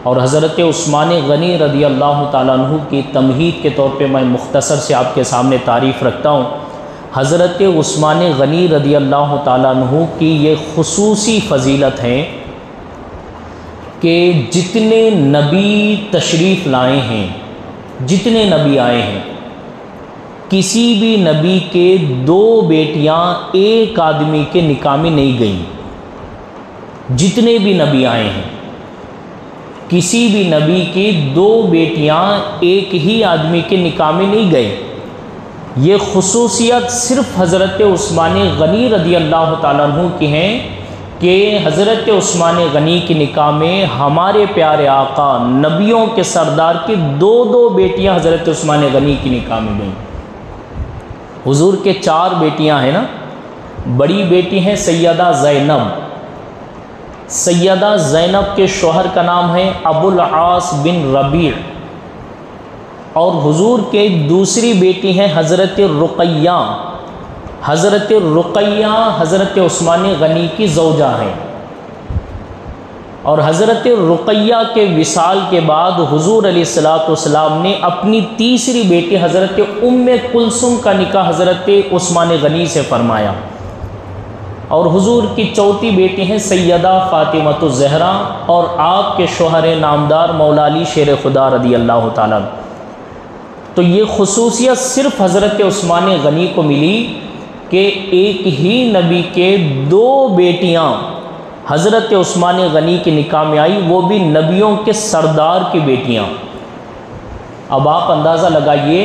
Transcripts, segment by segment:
اور حضرت عثمان غنی رضی اللہ تعالیٰ عنہ کی تمہید کے طور پہ میں مختصر سے آپ کے سامنے تعریف رکھتا ہوں۔ حضرت عثمان غنی رضی اللہ تعالیٰ عنہ کی یہ خصوصی فضیلت ہے کہ جتنے نبی تشریف لائے ہیں، جتنے نبی آئے ہیں، کسی بھی نبی کے 2 بیٹیاں ایک آدمی کے نکاح میں نہیں گئیں۔ جتنے بھی نبی آئے ہیں، کسی بھی نبی کی 2 بیٹیاں ایک ہی آدمی کے نکاح میں نہیں گئے۔ یہ خصوصیت صرف حضرت عثمان غنی رضی اللہ تعالیٰ عنہ کی ہیں کہ حضرت عثمان غنی کے نکاح میں ہمارے پیارے آقا نبیوں کے سردار کی 2 بیٹیاں حضرت عثمان غنی کی نکاح میں گئیں۔ حضور کے 4 بیٹیاں ہیں نا، بڑی بیٹی ہیں سیدہ زینب۔ سیدہ زینب کے شوہر کا نام ہے ابو العاص بن ربیع، اور حضور کے دوسری بیٹی ہیں حضرت رقیہ۔ حضرت رقیہ حضرت عثمان غنی کی زوجہ ہیں، اور حضرت رقیہ کے وصال کے بعد حضور علیہ الصلوۃ والسلام نے اپنی تیسری بیٹی حضرت ام کلثوم کا نکاح حضرت عثمان غنی سے فرمایا، اور حضور کی چوتھی بیٹی ہیں سیدہ فاطمۃ الزہرا، اور آپ کے شوہر نامدار مولا علی شیر خدا رضی اللہ تعالیٰ۔ تو یہ خصوصیت صرف حضرت عثمان غنی کو ملی کہ ایک ہی نبی کے 2 بیٹیاں حضرت عثمان غنی کے نکاح میں آئی، وہ بھی نبیوں کے سردار کی بیٹیاں۔ اب آپ اندازہ لگائیے،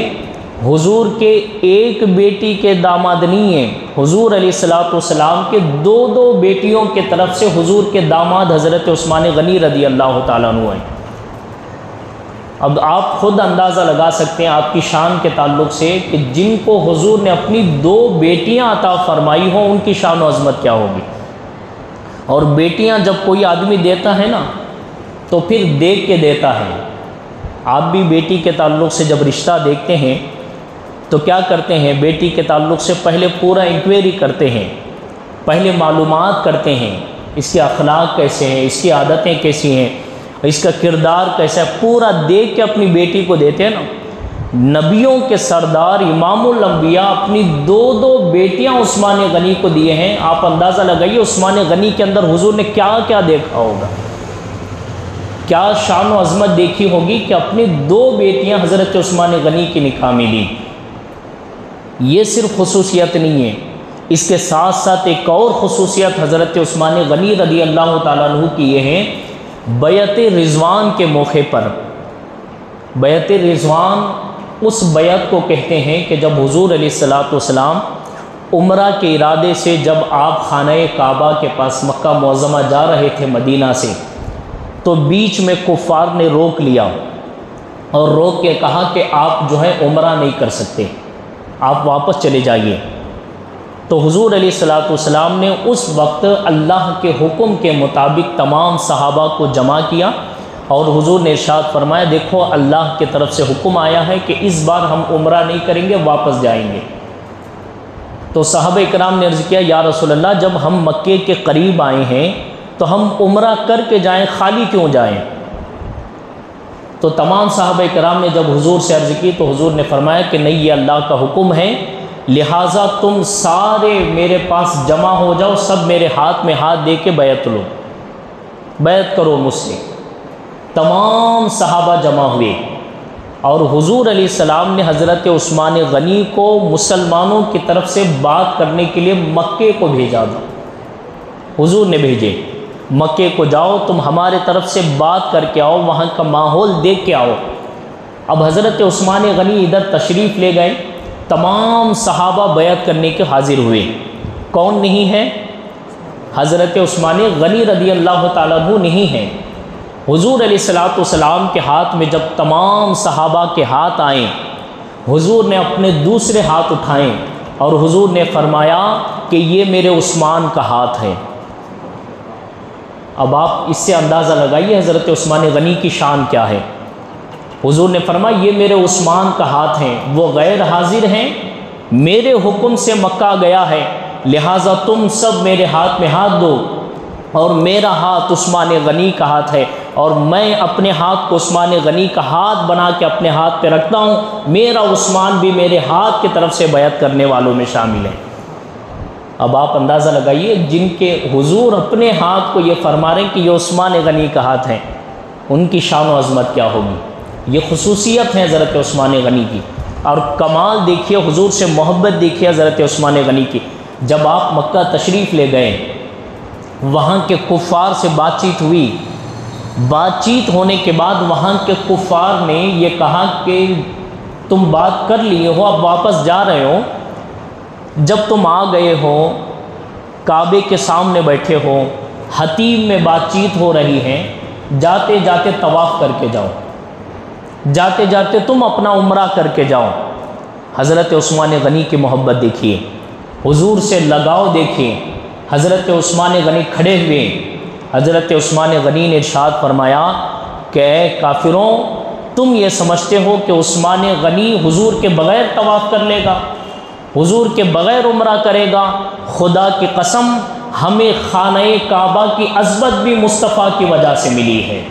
حضور کے ایک بیٹی کے داماد نہیں ہیں، حضور علیہ الصلوۃ والسلام کے 2 بیٹیوں کے طرف سے حضور کے داماد حضرت عثمان غنی رضی اللہ تعالیٰ عنہ ہیں۔ اب آپ خود اندازہ لگا سکتے ہیں آپ کی شان کے تعلق سے کہ جن کو حضور نے اپنی 2 بیٹیاں عطا فرمائی ہوں، ان کی شان و عظمت کیا ہوگی۔ اور بیٹیاں جب کوئی آدمی دیتا ہے نا تو پھر دیکھ کے دیتا ہے۔ آپ بھی بیٹی کے تعلق سے جب رشتہ دیکھتے ہیں تو کیا کرتے ہیں؟ بیٹی کے تعلق سے پہلے پورا انکوائری کرتے ہیں، پہلے معلومات کرتے ہیں، اس کے اخلاق کیسے ہیں، اس کی عادتیں کیسی ہیں، اس کا کردار کیسا ہے، پورا دیکھ کے اپنی بیٹی کو دیتے ہیں نا۔ نبیوں کے سردار امام الانبیاء اپنی 2 بیٹیاں عثمان غنی کو دیے ہیں۔ آپ اندازہ لگائیے عثمان غنی کے اندر حضور نے کیا کیا دیکھا ہوگا، کیا شان و عظمت دیکھی ہوگی کہ اپنی 2 بیٹیاں حضرت عثمان غنی کی نکاح میں لی۔ یہ صرف خصوصیت نہیں ہے، اس کے ساتھ ساتھ ایک اور خصوصیت حضرت عثمان غنی رضی اللہ تعالیٰ عنہ کی یہ ہے، بیعت رضوان کے موقع پر۔ بیعت رضوان اس بیعت کو کہتے ہیں کہ جب حضور علیہ الصلوۃ والسلام عمرہ کے ارادے سے جب آپ خانہ کعبہ کے پاس مکہ معظمہ جا رہے تھے مدینہ سے، تو بیچ میں کفار نے روک لیا اور روک کے کہا کہ آپ جو ہے عمرہ نہیں کر سکتے، آپ واپس چلے جائیے۔ تو حضور علیہ الصلوۃ والسلام نے اس وقت اللہ کے حکم کے مطابق تمام صحابہ کو جمع کیا، اور حضور نے ارشاد فرمایا دیکھو اللہ کی طرف سے حکم آیا ہے کہ اس بار ہم عمرہ نہیں کریں گے، واپس جائیں گے۔ تو صحابہ کرام نے عرض کیا یا رسول اللہ، جب ہم مکے کے قریب آئے ہیں تو ہم عمرہ کر کے جائیں، خالی کیوں جائیں؟ تو تمام صحابہ کرام نے جب حضور سے عرض کی تو حضور نے فرمایا کہ نہیں، یہ اللہ کا حکم ہے، لہٰذا تم سارے میرے پاس جمع ہو جاؤ، سب میرے ہاتھ میں ہاتھ دے کے بیعت لو، بیعت کرو مجھ سے۔ تمام صحابہ جمع ہوئے، اور حضور علیہ السلام نے حضرت عثمان غنی کو مسلمانوں کی طرف سے بات کرنے کے لیے مکے کو بھیجا تھا۔ حضور نے بھیجے، مکے کو جاؤ، تم ہمارے طرف سے بات کر کے آؤ، وہاں کا ماحول دیکھ کے آؤ۔ اب حضرت عثمان غنی ادھر تشریف لے گئے، تمام صحابہ بیعت کرنے کے حاضر ہوئے۔ کون نہیں ہے؟ حضرت عثمان غنی رضی اللہ تعالیٰ عنہ نہیں ہے۔ حضور علیہ الصلوۃ والسلام کے ہاتھ میں جب تمام صحابہ کے ہاتھ آئیں، حضور نے اپنے دوسرے ہاتھ اٹھائیں اور حضور نے فرمایا کہ یہ میرے عثمان کا ہاتھ ہے۔ اب آپ اس سے اندازہ لگائیے حضرت عثمان غنی کی شان کیا ہے۔ حضور نے فرمایا یہ میرے عثمان کا ہاتھ ہیں، وہ غیر حاضر ہیں، میرے حکم سے مکہ گیا ہے، لہٰذا تم سب میرے ہاتھ میں ہاتھ دو، اور میرا ہاتھ عثمان غنی کا ہاتھ ہے، اور میں اپنے ہاتھ کو عثمان غنی کا ہاتھ بنا کے اپنے ہاتھ پہ رکھتا ہوں، میرا عثمان بھی میرے ہاتھ کی طرف سے بیعت کرنے والوں میں شامل ہے۔ اب آپ اندازہ لگائیے، جن کے حضور اپنے ہاتھ کو یہ فرما رہے ہیں کہ یہ عثمان غنی کا ہاتھ ہے، ان کی شان و عظمت کیا ہوگی۔ یہ خصوصیت ہے حضرت عثمان غنی کی، اور کمال دیکھیے، حضور سے محبت دیکھیے حضرت عثمان غنی کی۔ جب آپ مکہ تشریف لے گئے، وہاں کے کفار سے بات چیت ہوئی، بات چیت ہونے کے بعد وہاں کے کفار نے یہ کہا کہ تم بات کر لیے ہو، اب واپس جا رہے ہو، جب تم آ گئے ہو، کعبے کے سامنے بیٹھے ہو، حتیم میں بات چیت ہو رہی ہے، جاتے جاتے طواف کر کے جاؤ، جاتے جاتے تم اپنا عمرہ کر کے جاؤ۔ حضرت عثمان غنی کی محبت دیکھیے، حضور سے لگاؤ دیکھیے۔ حضرت عثمان غنی کھڑے ہوئے، حضرت عثمان غنی نے ارشاد فرمایا کہ اے کافروں، تم یہ سمجھتے ہو کہ عثمان غنی حضور کے بغیر طواف کر لے گا، حضور کے بغیر عمرہ کرے گا؟ خدا کی قسم، ہمیں خانہ کعبہ کی عظمت بھی مصطفیٰ کی وجہ سے ملی ہے۔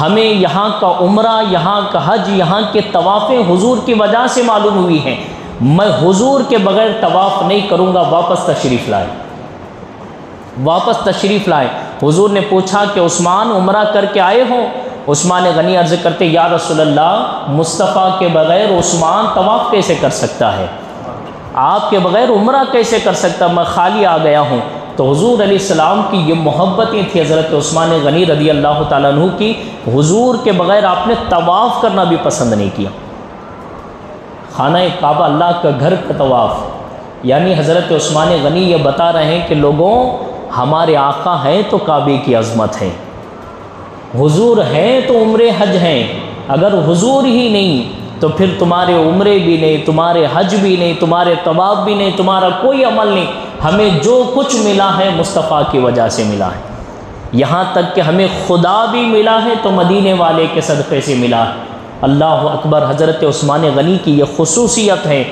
ہمیں یہاں کا عمرہ، یہاں کا حج، یہاں کے طوافیں حضور کی وجہ سے معلوم ہوئی ہیں۔ میں حضور کے بغیر طواف نہیں کروں گا، واپس تشریف لائے، واپس تشریف لائے۔ حضور نے پوچھا کہ عثمان عمرہ کر کے آئے ہو؟ عثمان غنی عرض کرتے یا رسول اللہ، مصطفیٰ کے بغیر عثمان طواف کیسے کر سکتا ہے، آپ کے بغیر عمرہ کیسے کر سکتا، میں خالی آ گیا ہوں۔ تو حضور علیہ السلام کی یہ محبتیں تھی حضرت عثمان غنی رضی اللہ تعالیٰ عنہ کی، حضور کے بغیر آپ نے طواف کرنا بھی پسند نہیں کیا۔ خانہ کعبہ، اللہ کا گھر کا طواف، یعنی حضرت عثمان غنی یہ بتا رہے ہیں کہ لوگوں، ہمارے آقا ہیں تو کعبے کی عظمت ہے، حضور ہیں تو عمرے حج ہیں، اگر حضور ہی نہیں تو پھر تمہارے عمرے بھی نہیں، تمہارے حج بھی نہیں، تمہارے طواف بھی نہیں، تمہارا کوئی عمل نہیں۔ ہمیں جو کچھ ملا ہے مصطفیٰ کی وجہ سے ملا ہے، یہاں تک کہ ہمیں خدا بھی ملا ہے تو مدینے والے کے صدقے سے ملا ہے۔ اللہ اکبر۔ حضرت عثمان غنی کی یہ خصوصیت ہے۔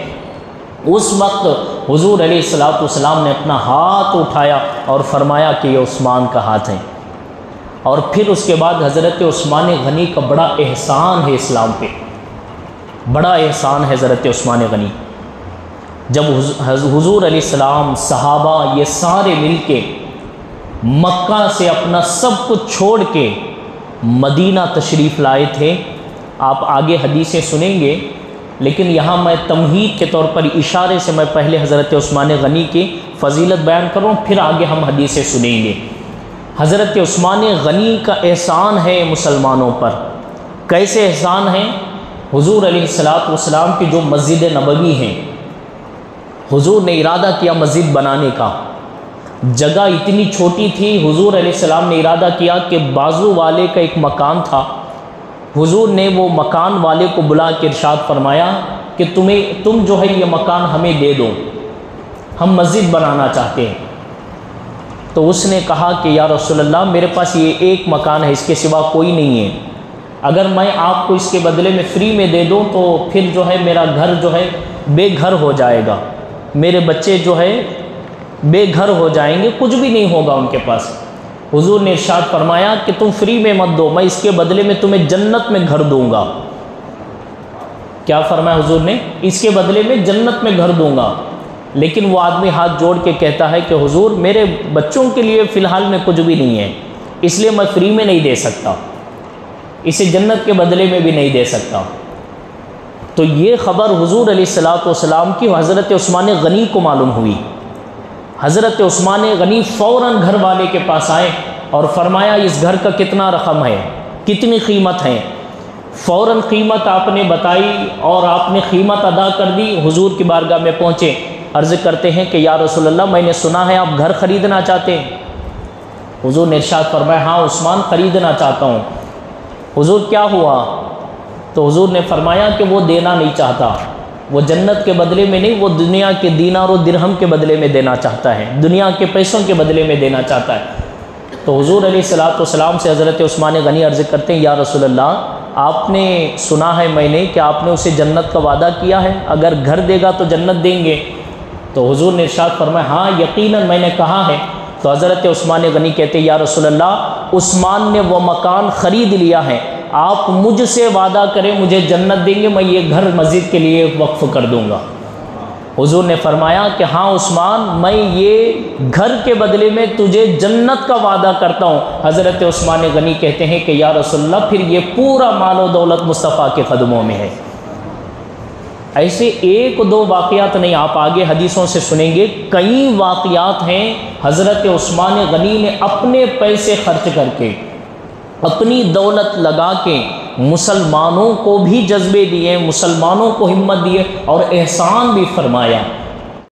اس وقت حضور علیہ السلام نے اپنا ہاتھ اٹھایا اور فرمایا کہ یہ عثمان کا ہاتھ ہے، اور پھر اس کے بعد حضرت عثمان غنی کا بڑا احسان ہے اسلام پہ، بڑا احسان ہے حضرت عثمان غنی۔ جب حضور علیہ السلام، صحابہ، یہ سارے مل کے مکہ سے اپنا سب کچھ چھوڑ کے مدینہ تشریف لائے تھے، آپ آگے حدیثیں سنیں گے، لیکن یہاں میں تمہید کے طور پر اشارے سے میں پہلے حضرت عثمان غنی کی فضیلت بیان کروں، پھر آگے ہم حدیثیں سنیں گے۔ حضرت عثمان غنی کا احسان ہے مسلمانوں پر۔ کیسے احسان ہے؟ حضور علیہ السلام کی جو مسجد نبوی ہیں، حضور نے ارادہ کیا مسجد بنانے کا، جگہ اتنی چھوٹی تھی، حضور علیہ السلام نے ارادہ کیا کہ بازو والے کا ایک مکان تھا، حضور نے وہ مکان والے کو بلا کے ارشاد فرمایا کہ تم جو ہے یہ مکان ہمیں دے دو، ہم مسجد بنانا چاہتے ہیں۔ تو اس نے کہا کہ یا رسول اللہ، میرے پاس یہ ایک مکان ہے، اس کے سوا کوئی نہیں ہے، اگر میں آپ کو اس کے بدلے میں فری میں دے دوں تو پھر جو ہے میرا گھر جو ہے بے گھر ہو جائے گا، میرے بچے جو ہے بے گھر ہو جائیں گے، کچھ بھی نہیں ہوگا ان کے پاس۔ حضور نے ارشاد فرمایا کہ تم فری میں مت دو، میں اس کے بدلے میں تمہیں جنت میں گھر دوں گا۔ کیا فرمایا حضور نے؟ اس کے بدلے میں جنت میں گھر دوں گا۔ لیکن وہ آدمی ہاتھ جوڑ کے کہتا ہے کہ حضور، میرے بچوں کے لیے فی الحال میں کچھ بھی نہیں ہے، اس لیے میں فری میں نہیں دے سکتا، اسے جنت کے بدلے میں بھی نہیں دے سکتا۔ تو یہ خبر حضور علیہ السلام کی حضرت عثمان غنی کو معلوم ہوئی۔ حضرت عثمان غنی فوراً گھر والے کے پاس آئے اور فرمایا اس گھر کا کتنا رقم ہے، کتنی قیمت ہے؟ فوراً قیمت آپ نے بتائی اور آپ نے قیمت ادا کر دی۔ حضور کی بارگاہ میں پہنچے، عرض کرتے ہیں کہ یا رسول اللہ، میں نے سنا ہے آپ گھر خریدنا چاہتے ہیں۔ حضور نے ارشاد فرمایا ہاں عثمان، خریدنا چاہتا ہوں۔ حضور کیا ہوا؟ تو حضور نے فرمایا کہ وہ دینا نہیں چاہتا، وہ جنت کے بدلے میں نہیں، وہ دنیا کے دینار و درہم کے بدلے میں دینا چاہتا ہے، دنیا کے پیسوں کے بدلے میں دینا چاہتا ہے۔ تو حضور علیہ السلام سے حضرت عثمان غنی عرض کرتے ہیں یا رسول اللہ، آپ نے سنا ہے میں نے کہ آپ نے اسے جنت کا وعدہ کیا ہے، اگر گھر دے گا تو جنت دیں گے۔ تو حضور نے ارشاد فرمایا ہاں یقیناً میں نے کہا ہے۔ تو حضرت عثمان غنی کہتے یا رسول اللہ، عثمان نے وہ مکان خرید لیا ہے، آپ مجھ سے وعدہ کریں مجھے جنت دیں گے، میں یہ گھر مسجد کے لیے وقف کر دوں گا۔ حضور نے فرمایا کہ ہاں عثمان، میں یہ گھر کے بدلے میں تجھے جنت کا وعدہ کرتا ہوں۔ حضرت عثمان غنی کہتے ہیں کہ یا رسول اللہ، پھر یہ پورا مال و دولت مصطفیٰ کے قدموں میں ہے۔ ایسے ایک دو واقعات نہیں، آپ آگے حدیثوں سے سنیں گے، کئی واقعات ہیں حضرت عثمان غنی نے اپنے پیسے خرچ کر کے، اپنی دولت لگا کے مسلمانوں کو بھی جذبے دیے، مسلمانوں کو ہمت دیے اور احسان بھی فرمایا۔